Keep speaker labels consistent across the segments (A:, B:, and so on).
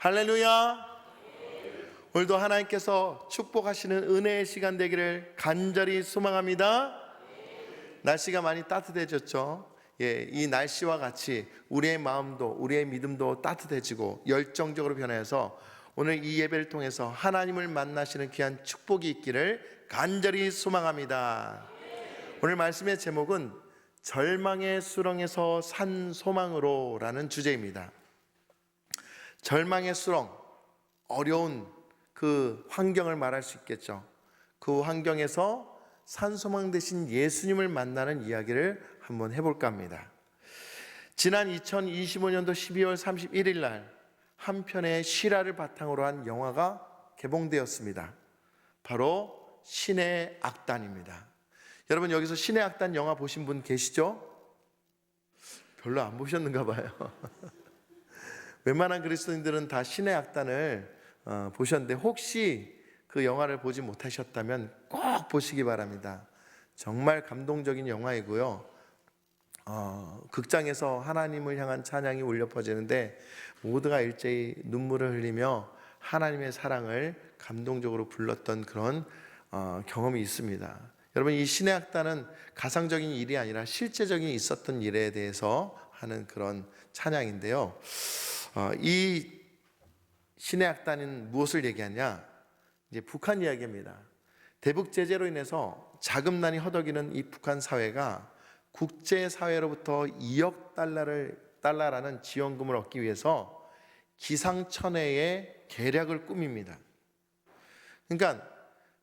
A: 할렐루야. 오늘도 하나님께서 축복하시는 은혜의 시간 되기를 간절히 소망합니다. 날씨가 많이 따뜻해졌죠. 이 날씨와 같이 우리의 마음도 우리의 믿음도 따뜻해지고 열정적으로 변해서 오늘 이 예배를 통해서 하나님을 만나시는 귀한 축복이 있기를 간절히 소망합니다. 오늘 말씀의 제목은 절망의 수렁에서 산 소망으로 라는 주제입니다. 절망의 수렁, 어려운 그 환경을 말할 수 있겠죠. 그 환경에서 산소망 되신 예수님을 만나는 이야기를 한번 해볼까 합니다. 지난 2025년도 12월 31일 날 한 편의 실화를 바탕으로 한 영화가 개봉되었습니다. 바로 신의 악단입니다. 여러분, 여기서 신의 악단 영화 보신 분 계시죠? 별로 안 보셨는가 봐요. 웬만한 그리스도인들은 다 신의 악단을 보셨는데 혹시 그 영화를 보지 못하셨다면 꼭 보시기 바랍니다. 정말 감동적인 영화이고요. 극장에서 하나님을 향한 찬양이 울려 퍼지는데 모두가 일제히 눈물을 흘리며 하나님의 사랑을 감동적으로 불렀던 그런 경험이 있습니다. 여러분, 이 신의 악단은 가상적인 일이 아니라 실제적인 있었던 일에 대해서 하는 그런 찬양인데요. 이 신의 악단은 무엇을 얘기하냐? 이제 북한 이야기입니다. 대북 제재로 인해서 자금난이 허덕이는 이 북한 사회가 국제사회로부터 2억 달러라는 지원금을 얻기 위해서 기상천외의 계략을 꾸밉니다. 그러니까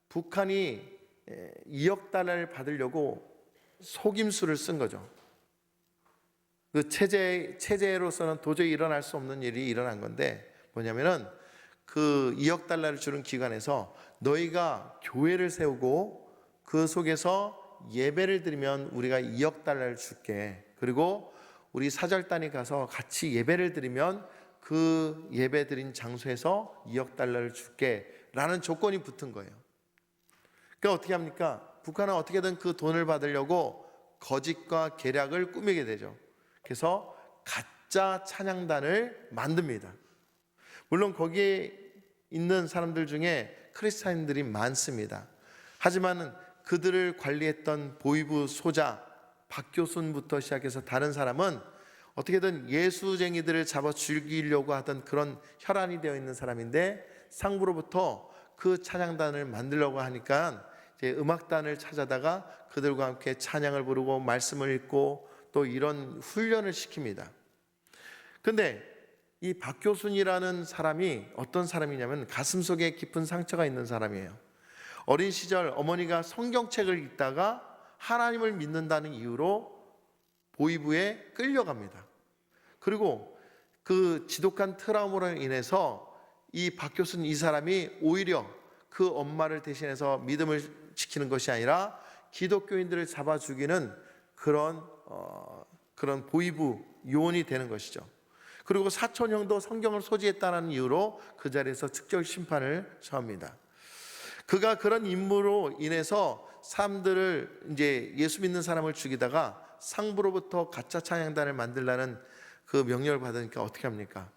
A: 북한이 2억 달러를 받으려고 속임수를 쓴 거죠. 그 체제로서는 도저히 일어날 수 없는 일이 일어난 건데 뭐냐면은 그 2억 달러를 주는 기관에서 너희가 교회를 세우고 그 속에서 예배를 드리면 우리가 2억 달러를 줄게. 그리고 우리 사절단이 가서 같이 예배를 드리면 그 예배 드린 장소에서 2억 달러를 줄게 라는 조건이 붙은 거예요. 그러니까 어떻게 합니까? 북한은 어떻게든 그 돈을 받으려고 거짓과 계략을 꾸미게 되죠. 그래서 가짜 찬양단을 만듭니다. 물론 거기에 있는 사람들 중에 크리스찬들이 많습니다. 하지만 그들을 관리했던 보이부 소자 박교순부터 시작해서 다른 사람은 어떻게든 예수쟁이들을 잡아 죽이려고 하던 그런 혈안이 되어 있는 사람인데 상부로부터 그 찬양단을 만들려고 하니까 이제 음악단을 찾아다가 그들과 함께 찬양을 부르고 말씀을 읽고 또 이런 훈련을 시킵니다. 근데 이 박교순이라는 사람이 어떤 사람이냐면 가슴속에 깊은 상처가 있는 사람이에요. 어린 시절 어머니가 성경책을 읽다가 하나님을 믿는다는 이유로 보이부에 끌려갑니다. 그리고 그 지독한 트라우마로 인해서 이 박교순 이 사람이 오히려 그 엄마를 대신해서 믿음을 지키는 것이 아니라 기독교인들을 잡아 죽이는 그런 보이부 요원이 되는 것이죠. 그리고 사촌 형도 성경을 소지했다는 이유로 그 자리에서 즉절 심판을 처합니다. 그가 그런 임무로 인해서 사람들을 이제 예수 믿는 사람을 죽이다가 상부로부터 가짜 찬양단을 만들라는 그 명령을 받으니까 어떻게 합니까?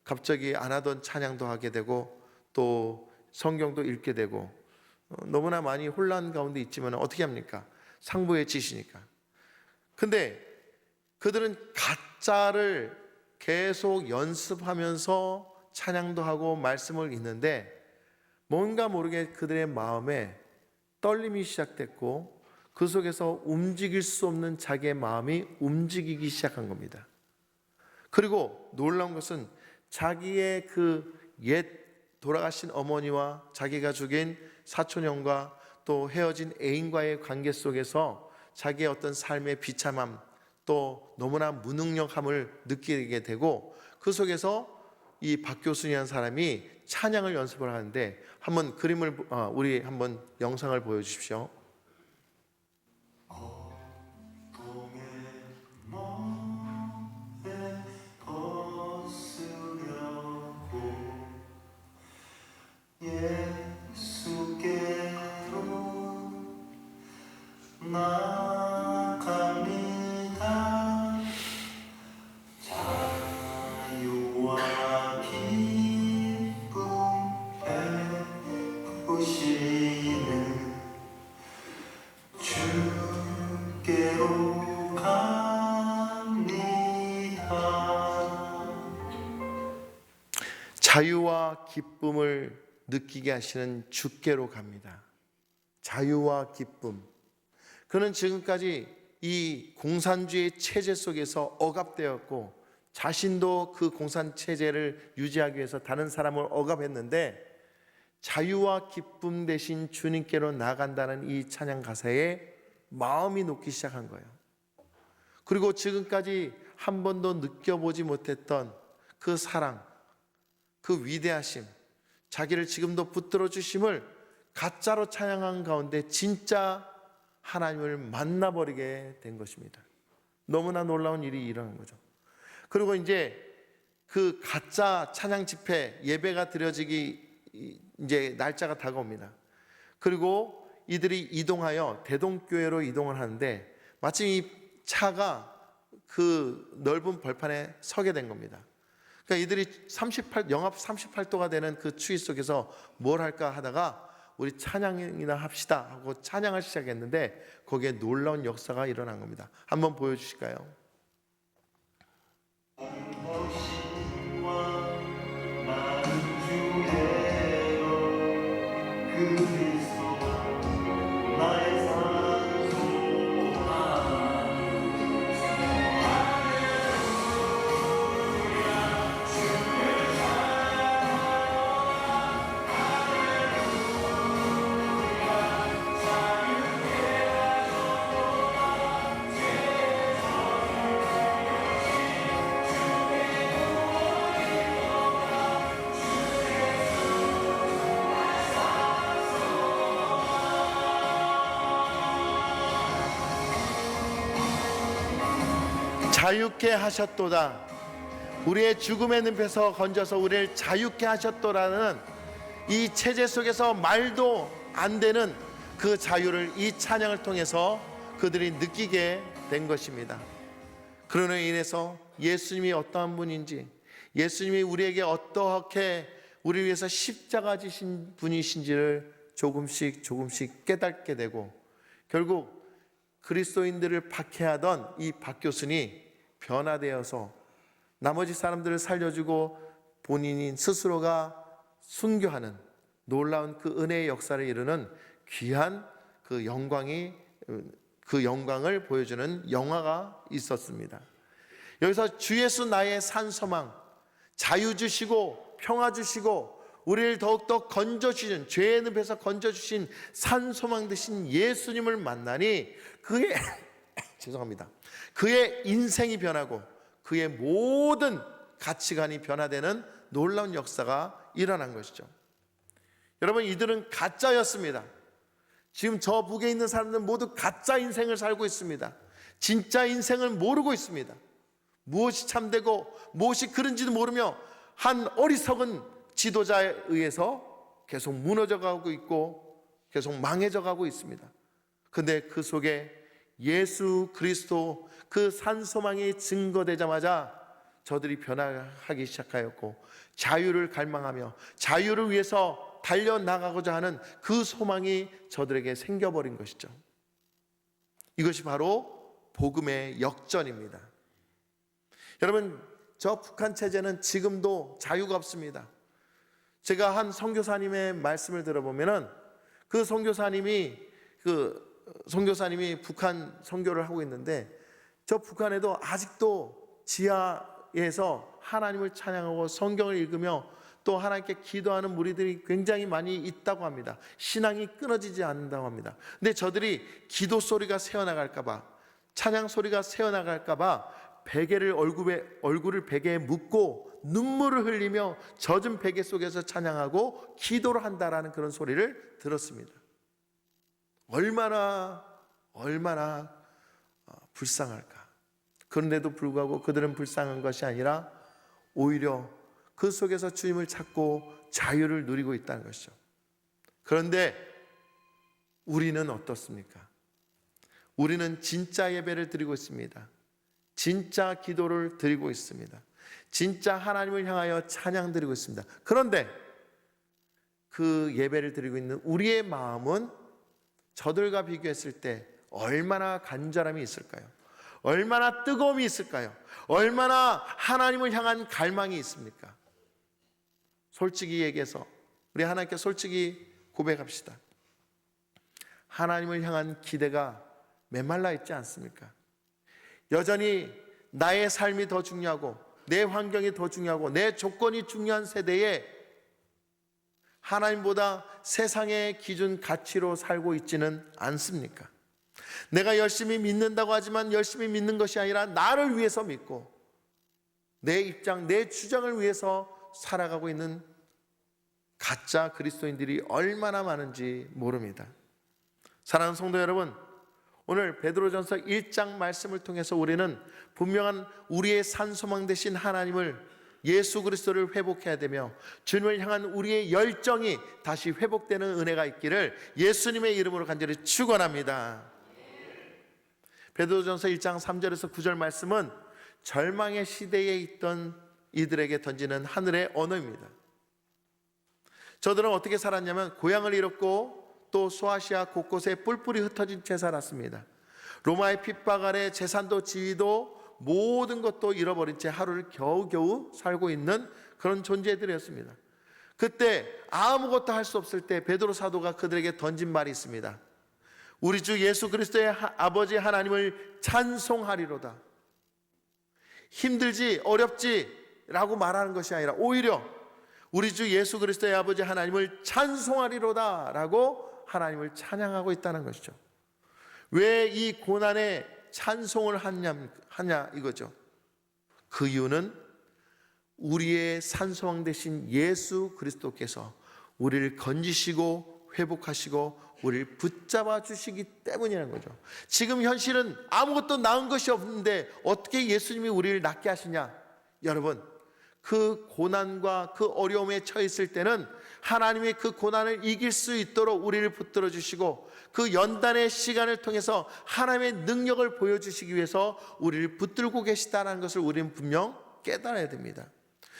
A: 갑자기 안 하던 찬양도 하게 되고 또 성경도 읽게 되고 너무나 많이 혼란 가운데 있지만 어떻게 합니까? 상부에 지시니까. 근데 그들은 가짜를 계속 연습하면서 찬양도 하고 말씀을 읽는데 뭔가 모르게 그들의 마음에 떨림이 시작됐고 그 속에서 움직일 수 없는 자기의 마음이 움직이기 시작한 겁니다. 그리고 놀라운 것은 자기의 그 옛 돌아가신 어머니와 자기가 죽인 사촌형과 또 헤어진 애인과의 관계 속에서 자기의 어떤 삶의 비참함 또 너무나 무능력함을 느끼게 되고 그 속에서 이 박교순이라는 사람이 찬양을 연습을 하는데 한번 우리 한번 영상을 보여주십시오.
B: 나갑니다. 자유와 길
A: 자유와 기쁨을 느끼게 하시는 주께로 갑니다. 자유와 기쁨. 그는 지금까지 이 공산주의 체제 속에서 억압되었고 자신도 그 공산 체제를 유지하기 위해서 다른 사람을 억압했는데 자유와 기쁨 대신 주님께로 나간다는 이 찬양 가사에 마음이 녹기 시작한 거예요. 그리고 지금까지 한 번도 느껴보지 못했던 그 사랑, 그 위대하심, 자기를 지금도 붙들어 주심을 가짜로 찬양한 가운데 진짜 하나님을 만나버리게 된 것입니다. 너무나 놀라운 일이 일어난 거죠. 그리고 이제 그 가짜 찬양 집회 예배가 드려지기 이제 날짜가 다가옵니다. 그리고 이들이 이동하여 대동교회로 이동을 하는데 마침 이 차가 그 넓은 벌판에 서게 된 겁니다. 그러니까 이들이 영하 38도가 되는 그 추위 속에서 뭘 할까 하다가 우리 찬양이나 합시다 하고 찬양을 시작했는데 거기에 놀라운 역사가 일어난 겁니다. 한번 보여주실까요? 자유케 하셨도다. 우리의 죽음의 늪에서 건져서 우리를 자유케 하셨도라는 이 체제 속에서 말도 안 되는 그 자유를 이 찬양을 통해서 그들이 느끼게 된 것입니다. 그러므로 인해서 예수님이 어떠한 분인지, 예수님이 우리에게 어떻게 우리를 위해서 십자가 지신 분이신지를 조금씩 깨닫게 되고, 결국 그리스도인들을 박해하던 이 박교순이 변화되어서 나머지 사람들을 살려주고 본인인 스스로가 순교하는 놀라운 그 은혜의 역사를 이루는 귀한 그 영광을 보여주는 영화가 있었습니다. 여기서 주 예수 나의 산 소망, 자유 주시고 평화 주시고 우리를 더욱더 건져주신, 죄의 늪에서 건져주신 산 소망 되신 예수님을 만나니 그의 그의 인생이 변하고 그의 모든 가치관이 변화되는 놀라운 역사가 일어난 것이죠. 여러분, 이들은 가짜였습니다. 지금 저 북에 있는 사람들은 모두 가짜 인생을 살고 있습니다. 진짜 인생을 모르고 있습니다. 무엇이 참되고 무엇이 그른지도 모르며 한 어리석은 지도자에 의해서 계속 무너져 가고 있고 계속 망해져 가고 있습니다. 그런데 그 속에 예수 그리스도 그 산소망이 증거되자마자 저들이 변화하기 시작하였고 자유를 갈망하며 자유를 위해서 달려나가고자 하는 그 소망이 저들에게 생겨버린 것이죠. 이것이 바로 복음의 역전입니다. 여러분, 저 북한 체제는 지금도 자유가 없습니다. 제가 한 선교사님의 말씀을 들어보면은 그 선교사님이 북한 선교를 하고 있는데 저 북한에도 아직도 지하에서 하나님을 찬양하고 성경을 읽으며 또 하나님께 기도하는 무리들이 굉장히 많이 있다고 합니다. 신앙이 끊어지지 않는다고 합니다. 근데 저들이 기도 소리가 새어나갈까 봐, 찬양 소리가 새어나갈까 봐 베개를 얼굴을 베개에 묻고 눈물을 흘리며 젖은 베개 속에서 찬양하고 기도를 한다라는 그런 소리를 들었습니다. 얼마나 불쌍할까. 그런데도 불구하고 그들은 불쌍한 것이 아니라 오히려 그 속에서 주님을 찾고 자유를 누리고 있다는 것이죠. 그런데 우리는 어떻습니까? 우리는 진짜 예배를 드리고 있습니다. 진짜 기도를 드리고 있습니다. 진짜 하나님을 향하여 찬양 드리고 있습니다. 그런데 그 예배를 드리고 있는 우리의 마음은 저들과 비교했을 때 얼마나 간절함이 있을까요? 얼마나 뜨거움이 있을까요? 얼마나 하나님을 향한 갈망이 있습니까? 솔직히 얘기해서 우리 하나님께 솔직히 고백합시다. 하나님을 향한 기대가 메말라 있지 않습니까? 여전히 나의 삶이 더 중요하고 내 환경이 더 중요하고 내 조건이 중요한 세대에 하나님보다 세상의 기준 가치로 살고 있지는 않습니까? 내가 열심히 믿는다고 하지만 열심히 믿는 것이 아니라 나를 위해서 믿고 내 입장, 내 주장을 위해서 살아가고 있는 가짜 그리스도인들이 얼마나 많은지 모릅니다. 사랑하는 성도 여러분, 오늘 베드로전서 1장 말씀을 통해서 우리는 분명한 우리의 산소망 되신 하나님을, 예수 그리스도를 회복해야 되며 주님을 향한 우리의 열정이 다시 회복되는 은혜가 있기를 예수님의 이름으로 간절히 축원합니다. 베드로전서 1장 3절에서 9절 말씀은 절망의 시대에 있던 이들에게 던지는 하늘의 언어입니다. 저들은 어떻게 살았냐면 고향을 잃었고 또 소아시아 곳곳에 뿔뿔이 흩어진 채 살았습니다. 로마의 핍박 아래 재산도 지위도 모든 것도 잃어버린 채 하루를 겨우겨우 살고 있는 그런 존재들이었습니다. 그때 아무것도 할 수 없을 때 베드로 사도가 그들에게 던진 말이 있습니다. 우리 주 예수 그리스도의 아버지 하나님을 찬송하리로다. 힘들지 어렵지 라고 말하는 것이 아니라 오히려 우리 주 예수 그리스도의 아버지 하나님을 찬송하리로다 라고 하나님을 찬양하고 있다는 것이죠. 왜 이 고난에 찬송을 하냐 이거죠. 그 이유는 우리의 산소왕 되신 예수 그리스도께서 우리를 건지시고 회복하시고 우리를 붙잡아 주시기 때문이라는 거죠. 지금 현실은 아무것도 나은 것이 없는데 어떻게 예수님이 우리를 낫게 하시냐? 여러분, 그 고난과 그 어려움에 처했을 때는 하나님이 그 고난을 이길 수 있도록 우리를 붙들어 주시고 그 연단의 시간을 통해서 하나님의 능력을 보여주시기 위해서 우리를 붙들고 계시다는 것을 우리는 분명 깨달아야 됩니다.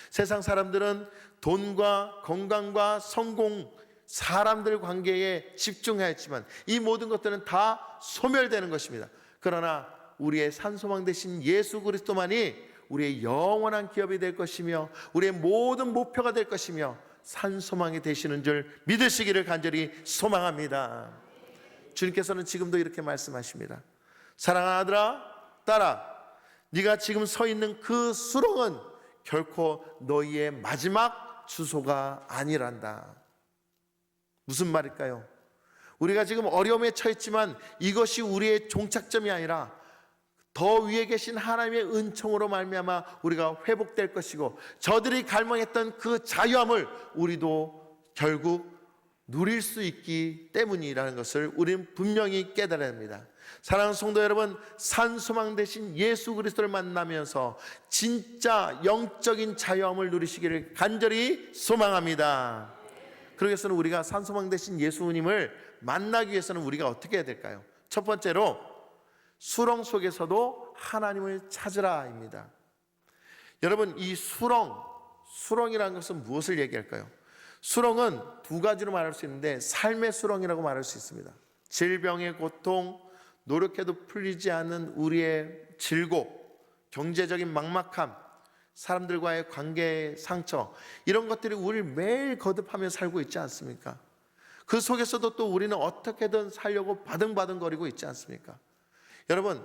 A: 세상 사람들은 돈과 건강과 성공, 사람들 관계에 집중하였지만 이 모든 것들은 다 소멸되는 것입니다. 그러나 우리의 산소망 되신 예수 그리스도만이 우리의 영원한 기업이 될 것이며 우리의 모든 목표가 될 것이며 산소망이 되시는 줄 믿으시기를 간절히 소망합니다. 주님께서는 지금도 이렇게 말씀하십니다. 사랑하는 아들아, 딸아, 네가 지금 서 있는 그 수렁은 결코 너희의 마지막 주소가 아니란다. 무슨 말일까요? 우리가 지금 어려움에 처했지만 이것이 우리의 종착점이 아니라 더 위에 계신 하나님의 은총으로 말미암아 우리가 회복될 것이고 저들이 갈망했던 그 자유함을 우리도 결국 누릴 수 있기 때문이라는 것을 우리는 분명히 깨달아야 합니다. 사랑하는 성도 여러분, 산소망 되신 예수 그리스도를 만나면서 진짜 영적인 자유함을 누리시기를 간절히 소망합니다. 그러기 위해서는 우리가 산소망 되신 예수님을 만나기 위해서는 우리가 어떻게 해야 될까요? 첫 번째로 수렁 속에서도 하나님을 찾으라입니다. 여러분, 이 수렁이라는 것은 무엇을 얘기할까요? 수렁은 두 가지로 말할 수 있는데 삶의 수렁이라고 말할 수 있습니다. 질병의 고통, 노력해도 풀리지 않는 우리의 질곡, 경제적인 막막함, 사람들과의 관계의 상처, 이런 것들이 우리를 매일 거듭하며 살고 있지 않습니까? 그 속에서도 또 우리는 어떻게든 살려고 바등바등거리고 있지 않습니까? 여러분,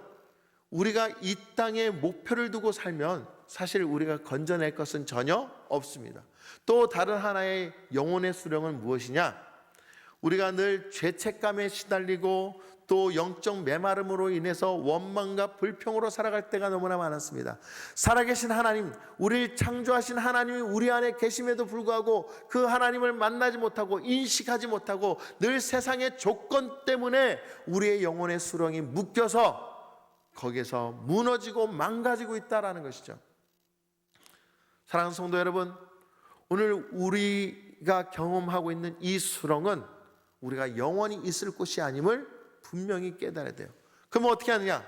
A: 우리가 이 땅에 목표를 두고 살면 사실 우리가 건져낼 것은 전혀 없습니다. 또 다른 하나의 영혼의 수령은 무엇이냐? 우리가 늘 죄책감에 시달리고 또 영적 메마름으로 인해서 원망과 불평으로 살아갈 때가 너무나 많았습니다. 살아계신 하나님, 우리를 창조하신 하나님이 우리 안에 계심에도 불구하고 그 하나님을 만나지 못하고 인식하지 못하고 늘 세상의 조건 때문에 우리의 영혼의 수렁이 묶여서 거기에서 무너지고 망가지고 있다는 것이죠. 사랑하는 성도 여러분, 오늘 우리가 경험하고 있는 이 수렁은 우리가 영원히 있을 곳이 아님을 분명히 깨달아야 돼요. 그럼 어떻게 하느냐?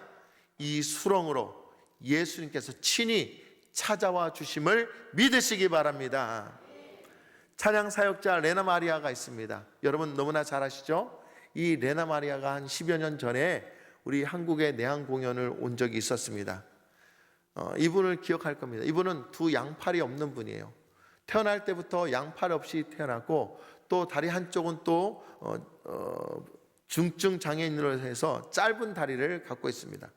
A: 이 수렁으로 예수님께서 친히 찾아와 주심을 믿으시기 바랍니다. 찬양 사역자 레나 마리아가 있습니다. 여러분 너무나 잘 아시죠? 이 레나 마리아가 한 10여 년 전에 우리 한국에 내한 공연을 온 적이 있었습니다. 이분을 기억할 겁니다. 이분은 두 양팔이 없는 분이에요. 태어날 때부터 양팔 없이 태어났고 또 다리 한쪽은 또 중증 장애인으로 해서 짧은 다리를 갖고 있습니다.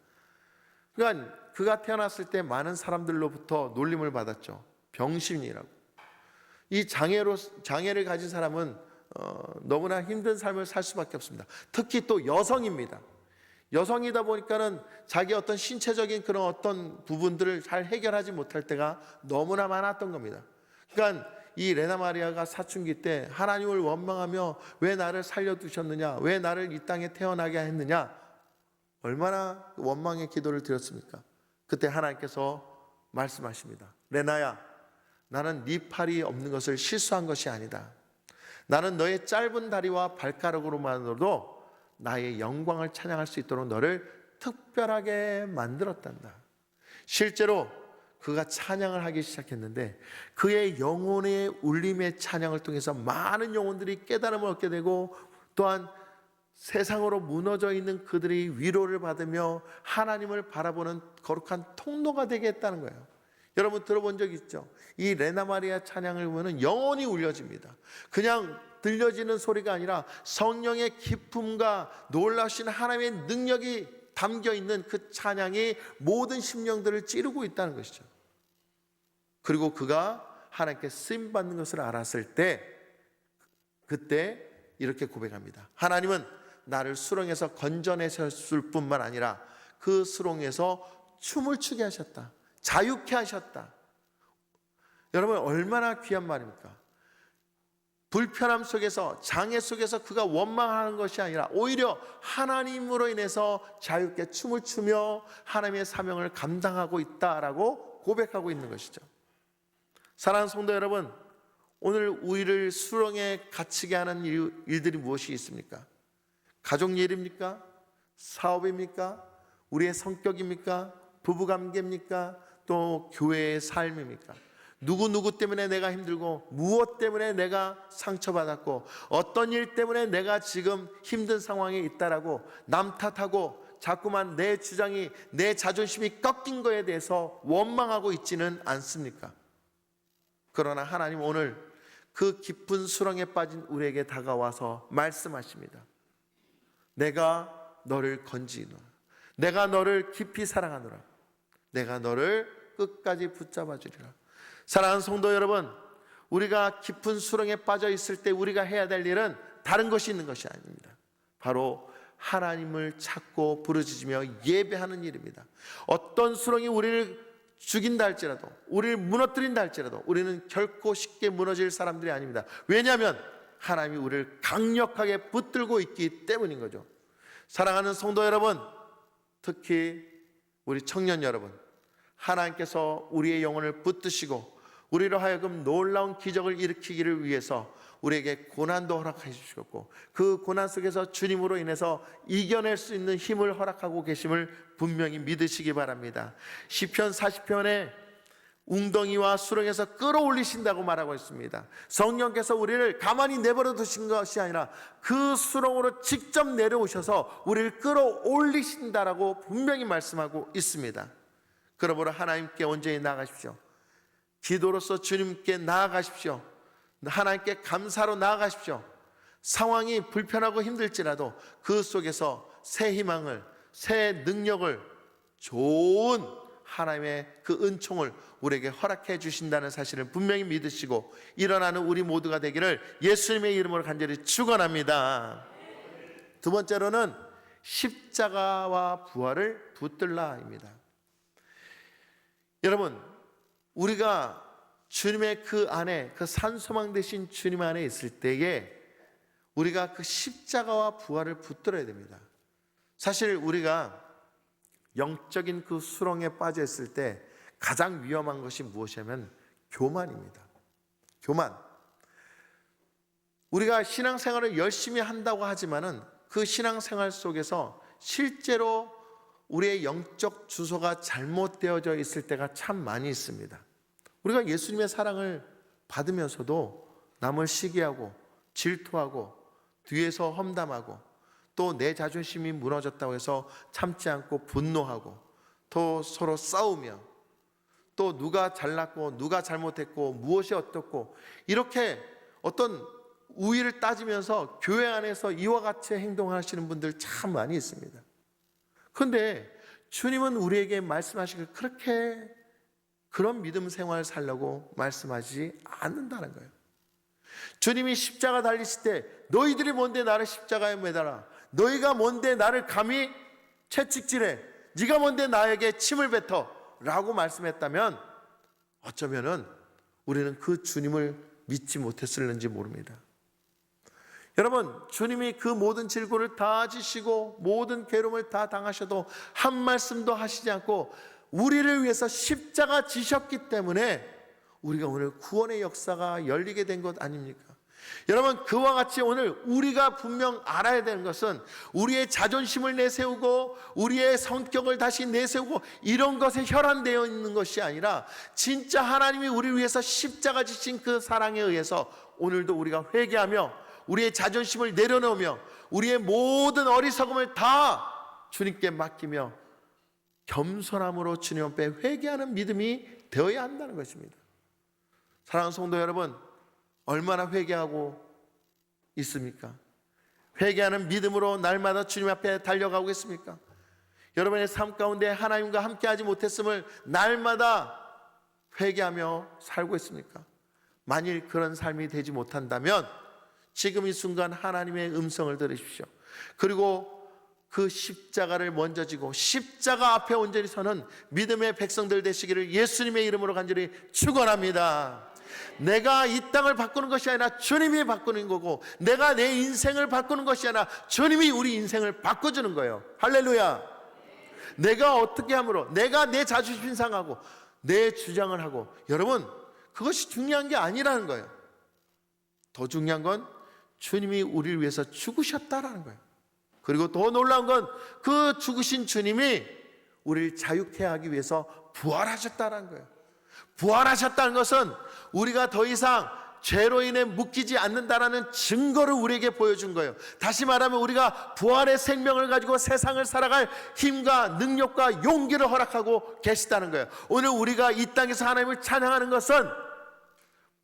A: 그러니까 그가 태어났을 때 많은 사람들로부터 놀림을 받았죠. 병신이라고. 이 장애를 가진 사람은 너무나 힘든 삶을 살 수밖에 없습니다. 특히 또 여성입니다. 여성이다 보니까는 자기 어떤 신체적인 그런 어떤 부분들을 잘 해결하지 못할 때가 너무나 많았던 겁니다. 그러니까 이 레나 마리아가 사춘기 때 하나님을 원망하며 왜 나를 살려두셨느냐, 왜 나를 이 땅에 태어나게 했느냐, 얼마나 원망의 기도를 드렸습니까? 그때 하나님께서 말씀하십니다. 레나야, 나는 네 팔이 없는 것을 실수한 것이 아니다. 나는 너의 짧은 다리와 발가락으로만으로도 나의 영광을 찬양할 수 있도록 너를 특별하게 만들었단다. 실제로 그가 찬양을 하기 시작했는데 그의 영혼의 울림의 찬양을 통해서 많은 영혼들이 깨달음을 얻게 되고 또한 세상으로 무너져 있는 그들이 위로를 받으며 하나님을 바라보는 거룩한 통로가 되게 했다는 거예요. 여러분 들어본 적 있죠? 이 레나 마리아 찬양을 보면 영혼이 울려집니다. 그냥 들려지는 소리가 아니라 성령의 기쁨과 놀라우신 하나님의 능력이 담겨 있는 그 찬양이 모든 심령들을 찌르고 있다는 것이죠. 그리고 그가 하나님께 쓰임 받는 것을 알았을 때 그때 이렇게 고백합니다. 하나님은 나를 수렁에서 건져내셨을 뿐만 아니라 그 수렁에서 춤을 추게 하셨다. 자유케 하셨다. 여러분 얼마나 귀한 말입니까? 불편함 속에서 장애 속에서 그가 원망하는 것이 아니라 오히려 하나님으로 인해서 자유롭게 춤을 추며 하나님의 사명을 감당하고 있다라고 고백하고 있는 것이죠. 사랑하는 성도 여러분, 오늘 우리를 수렁에 갇히게 하는 일들이 무엇이 있습니까? 가족 일입니까? 사업입니까? 우리의 성격입니까? 부부관계입니까? 또 교회의 삶입니까? 누구 때문에 내가 힘들고 무엇 때문에 내가 상처받았고 어떤 일 때문에 내가 지금 힘든 상황에 있다라고 남 탓하고 자꾸만 내 주장이 내 자존심이 꺾인 거에 대해서 원망하고 있지는 않습니까? 그러나 하나님 오늘 그 깊은 수렁에 빠진 우리에게 다가와서 말씀하십니다. 내가 너를 건지노라. 내가 너를 깊이 사랑하노라. 내가 너를 끝까지 붙잡아 주리라. 사랑하는 성도 여러분, 우리가 깊은 수렁에 빠져 있을 때 우리가 해야 될 일은 다른 것이 있는 것이 아닙니다. 바로 하나님을 찾고 부르짖으며 예배하는 일입니다. 어떤 수렁이 우리를 죽인다 할지라도, 우리를 무너뜨린다 할지라도 우리는 결코 쉽게 무너질 사람들이 아닙니다. 왜냐하면 하나님이 우리를 강력하게 붙들고 있기 때문인 거죠. 사랑하는 성도 여러분, 특히 우리 청년 여러분, 하나님께서 우리의 영혼을 붙드시고 우리로 하여금 놀라운 기적을 일으키기를 위해서 우리에게 고난도 허락해 주셨고 그 고난 속에서 주님으로 인해서 이겨낼 수 있는 힘을 허락하고 계심을 분명히 믿으시기 바랍니다. 시편 40편에 웅덩이와 수렁에서 끌어올리신다고 말하고 있습니다. 성령께서 우리를 가만히 내버려 두신 것이 아니라 그 수렁으로 직접 내려오셔서 우리를 끌어올리신다라고 분명히 말씀하고 있습니다. 그러므로 하나님께 온전히 나아가십시오. 기도로서 주님께 나아가십시오. 하나님께 감사로 나아가십시오. 상황이 불편하고 힘들지라도 그 속에서 새 희망을, 새 능력을, 좋은 하나님의 그 은총을 우리에게 허락해 주신다는 사실을 분명히 믿으시고 일어나는 우리 모두가 되기를 예수님의 이름으로 간절히 축원합니다. 두 번째로는 십자가와 부활을 붙들라입니다. 여러분, 우리가 주님의 그 안에, 그 산소망 되신 주님 안에 있을 때에 우리가 그 십자가와 부활을 붙들어야 됩니다. 사실 우리가 영적인 그 수렁에 빠져 있을 때 가장 위험한 것이 무엇이냐면 교만입니다. 교만. 우리가 신앙생활을 열심히 한다고 하지만은 그 신앙생활 속에서 실제로 우리의 영적 주소가 잘못되어져 있을 때가 참 많이 있습니다. 우리가 예수님의 사랑을 받으면서도 남을 시기하고 질투하고 뒤에서 험담하고 또 내 자존심이 무너졌다고 해서 참지 않고 분노하고 또 서로 싸우며 또 누가 잘났고 누가 잘못했고 무엇이 어떻고 이렇게 어떤 우위를 따지면서 교회 안에서 이와 같이 행동하시는 분들 참 많이 있습니다. 그런데 주님은 우리에게 말씀하시길 그렇게 그런 믿음 생활을 살려고 말씀하지 않는다는 거예요. 주님이 십자가 달리실 때 너희들이 뭔데 나를 십자가에 매달아, 너희가 뭔데 나를 감히 채찍질해, 네가 뭔데 나에게 침을 뱉어 라고 말씀했다면 어쩌면은 우리는 그 주님을 믿지 못했을는지 모릅니다. 여러분, 주님이 그 모든 질고를 다 지시고 모든 괴로움을 다 당하셔도 한 말씀도 하시지 않고 우리를 위해서 십자가 지셨기 때문에 우리가 오늘 구원의 역사가 열리게 된 것 아닙니까? 여러분, 그와 같이 오늘 우리가 분명 알아야 되는 것은 우리의 자존심을 내세우고 우리의 성격을 다시 내세우고 이런 것에 혈안되어 있는 것이 아니라 진짜 하나님이 우리를 위해서 십자가 지신 그 사랑에 의해서 오늘도 우리가 회개하며 우리의 자존심을 내려놓으며 우리의 모든 어리석음을 다 주님께 맡기며 겸손함으로 주님 앞에 회개하는 믿음이 되어야 한다는 것입니다. 사랑하는 성도 여러분, 얼마나 회개하고 있습니까? 회개하는 믿음으로 날마다 주님 앞에 달려가고 있습니까? 여러분의 삶 가운데 하나님과 함께하지 못했음을 날마다 회개하며 살고 있습니까? 만일 그런 삶이 되지 못한다면 지금 이 순간 하나님의 음성을 들으십시오. 그리고 그 십자가를 먼저 지고 십자가 앞에 온전히 서는 믿음의 백성들 되시기를 예수님의 이름으로 간절히 축원합니다. 내가 이 땅을 바꾸는 것이 아니라 주님이 바꾸는 거고, 내가 내 인생을 바꾸는 것이 아니라 주님이 우리 인생을 바꿔주는 거예요. 할렐루야. 내가 어떻게 함으로, 내가 내 자존심 상하고 내 주장을 하고, 여러분 그것이 중요한 게 아니라는 거예요. 더 중요한 건 주님이 우리를 위해서 죽으셨다라는 거예요. 그리고 더 놀라운 건 그 죽으신 주님이 우리를 자유케 하기 위해서 부활하셨다는 거예요. 부활하셨다는 것은 우리가 더 이상 죄로 인해 묶이지 않는다라는 증거를 우리에게 보여준 거예요. 다시 말하면 우리가 부활의 생명을 가지고 세상을 살아갈 힘과 능력과 용기를 허락하고 계시다는 거예요. 오늘 우리가 이 땅에서 하나님을 찬양하는 것은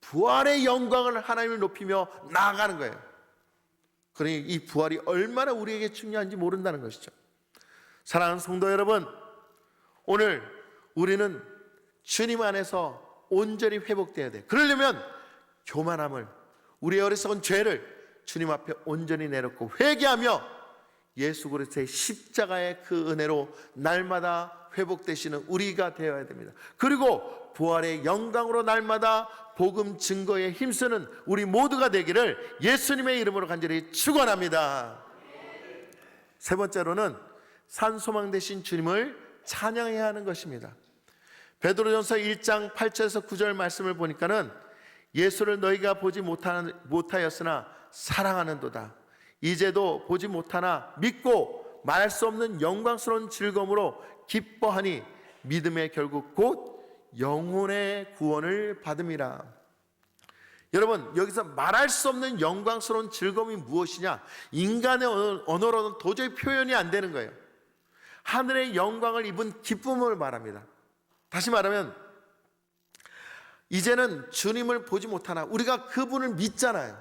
A: 부활의 영광을 하나님을 높이며 나아가는 거예요. 그러니 이 부활이 얼마나 우리에게 중요한지 모른다는 것이죠. 사랑하는 성도 여러분, 오늘 우리는 주님 안에서 온전히 회복되어야 돼. 그러려면 교만함을, 우리의 어리석은 죄를 주님 앞에 온전히 내놓고 회개하며 예수 그리스도의 십자가의 그 은혜로 날마다 회복되시는 우리가 되어야 됩니다. 그리고 부활의 영광으로 날마다 복음 증거에 힘쓰는 우리 모두가 되기를 예수님의 이름으로 간절히 축원합니다. 세 번째로는 산소망 되신 주님을 찬양해야 하는 것입니다. 베드로전서 1장 8절에서 9절 말씀을 보니까는 예수를 너희가 보지 못하였으나 사랑하는도다. 이제도 보지 못하나 믿고 말할 수 없는 영광스러운 즐거움으로 기뻐하니 믿음의 결국 곧 영혼의 구원을 받음이라. 여러분, 여기서 말할 수 없는 영광스러운 즐거움이 무엇이냐? 인간의 언어로는 도저히 표현이 안 되는 거예요. 하늘의 영광을 입은 기쁨을 말합니다. 다시 말하면 이제는 주님을 보지 못하나 우리가 그분을 믿잖아요.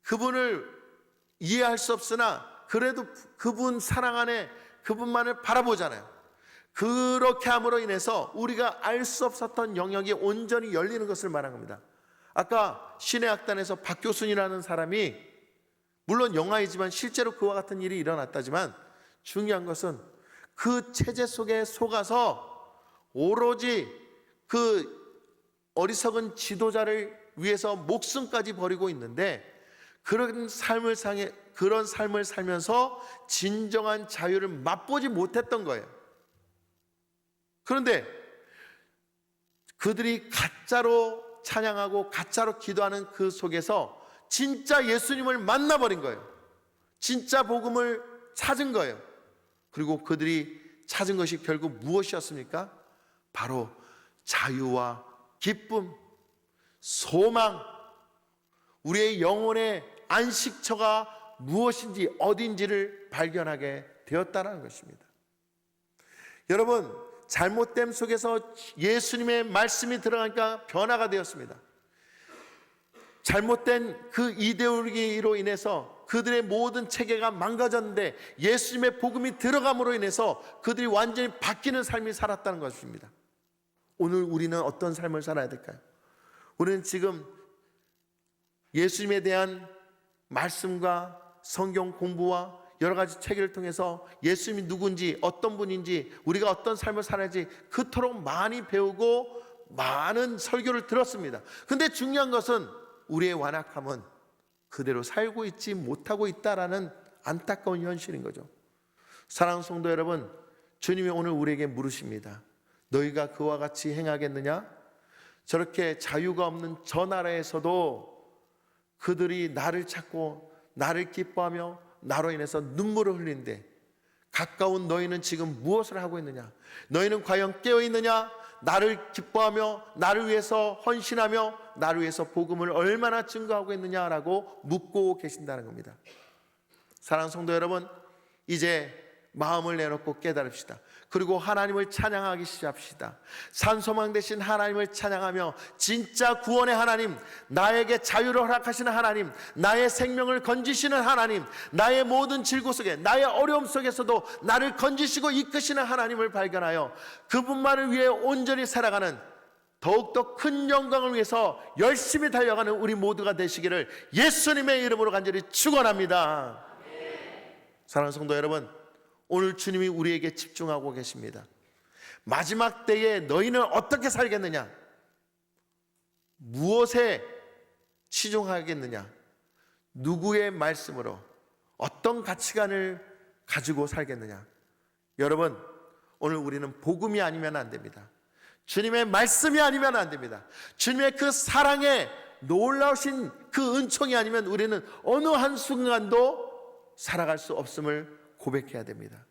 A: 그분을 이해할 수 없으나 그래도 그분 사랑 안에 그분만을 바라보잖아요. 그렇게 함으로 인해서 우리가 알 수 없었던 영역이 온전히 열리는 것을 말한 겁니다. 아까 신의 악단에서 박교순이라는 사람이, 물론 영화이지만 실제로 그와 같은 일이 일어났다지만 중요한 것은 그 체제 속에 속아서 오로지 그 어리석은 지도자를 위해서 목숨까지 버리고 있는데 그런 삶을 살면서 진정한 자유를 맛보지 못했던 거예요. 그런데 그들이 가짜로 찬양하고 가짜로 기도하는 그 속에서 진짜 예수님을 만나버린 거예요. 진짜 복음을 찾은 거예요. 그리고 그들이 찾은 것이 결국 무엇이었습니까? 바로 자유와 기쁨, 소망, 우리의 영혼의 안식처가 무엇인지 어딘지를 발견하게 되었다는 것입니다. 여러분, 잘못됨 속에서 예수님의 말씀이 들어가니까 변화가 되었습니다. 잘못된 그 이데올로기로 인해서 그들의 모든 체계가 망가졌는데 예수님의 복음이 들어감으로 인해서 그들이 완전히 바뀌는 삶이 살았다는 것입니다. 오늘 우리는 어떤 삶을 살아야 될까요? 우리는 지금 예수님에 대한 말씀과 성경 공부와 여러 가지 체계를 통해서 예수님이 누군지, 어떤 분인지, 우리가 어떤 삶을 살아야지 그토록 많이 배우고 많은 설교를 들었습니다. 근데 중요한 것은 우리의 완악함은 그대로 살고 있지 못하고 있다라는 안타까운 현실인 거죠. 사랑하는 성도 여러분, 주님이 오늘 우리에게 물으십니다. 너희가 그와 같이 행하겠느냐? 저렇게 자유가 없는 저 나라에서도 그들이 나를 찾고 나를 기뻐하며 나로 인해서 눈물을 흘리는데 가까운 너희는 지금 무엇을 하고 있느냐? 너희는 과연 깨어 있느냐? 나를 기뻐하며 나를 위해서 헌신하며 나를 위해서 복음을 얼마나 증거하고 있느냐라고 묻고 계신다는 겁니다. 사랑하는 성도 여러분, 이제 마음을 내놓고 깨달읍시다. 그리고 하나님을 찬양하기 시작합시다. 산소망 되신 하나님을 찬양하며 진짜 구원의 하나님, 나에게 자유를 허락하시는 하나님, 나의 생명을 건지시는 하나님, 나의 모든 질고 속에, 나의 어려움 속에서도 나를 건지시고 이끄시는 하나님을 발견하여 그분만을 위해 온전히 살아가는, 더욱더 큰 영광을 위해서 열심히 달려가는 우리 모두가 되시기를 예수님의 이름으로 간절히 축원합니다. 사랑하는 성도 여러분, 오늘 주님이 우리에게 집중하고 계십니다. 마지막 때에 너희는 어떻게 살겠느냐? 무엇에 치중하겠느냐? 누구의 말씀으로 어떤 가치관을 가지고 살겠느냐? 여러분, 오늘 우리는 복음이 아니면 안 됩니다. 주님의 말씀이 아니면 안 됩니다. 주님의 그 사랑의 놀라우신 그 은총이 아니면 우리는 어느 한순간도 살아갈 수 없음을 고백해야 됩니다.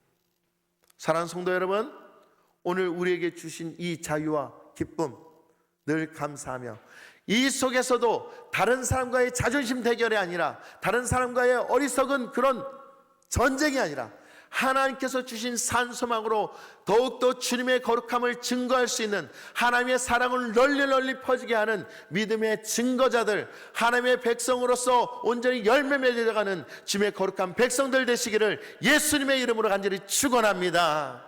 A: 사랑하는 성도 여러분, 오늘 우리에게 주신 이 자유와 기쁨 늘 감사하며 이 속에서도 다른 사람과의 자존심 대결이 아니라 다른 사람과의 어리석은 그런 전쟁이 아니라 하나님께서 주신 산소망으로 더욱더 주님의 거룩함을 증거할 수 있는, 하나님의 사랑을 널리 퍼지게 하는 믿음의 증거자들, 하나님의 백성으로서 온전히 열매 맺어가는 주님의 거룩한 백성들 되시기를 예수님의 이름으로 간절히 축원합니다.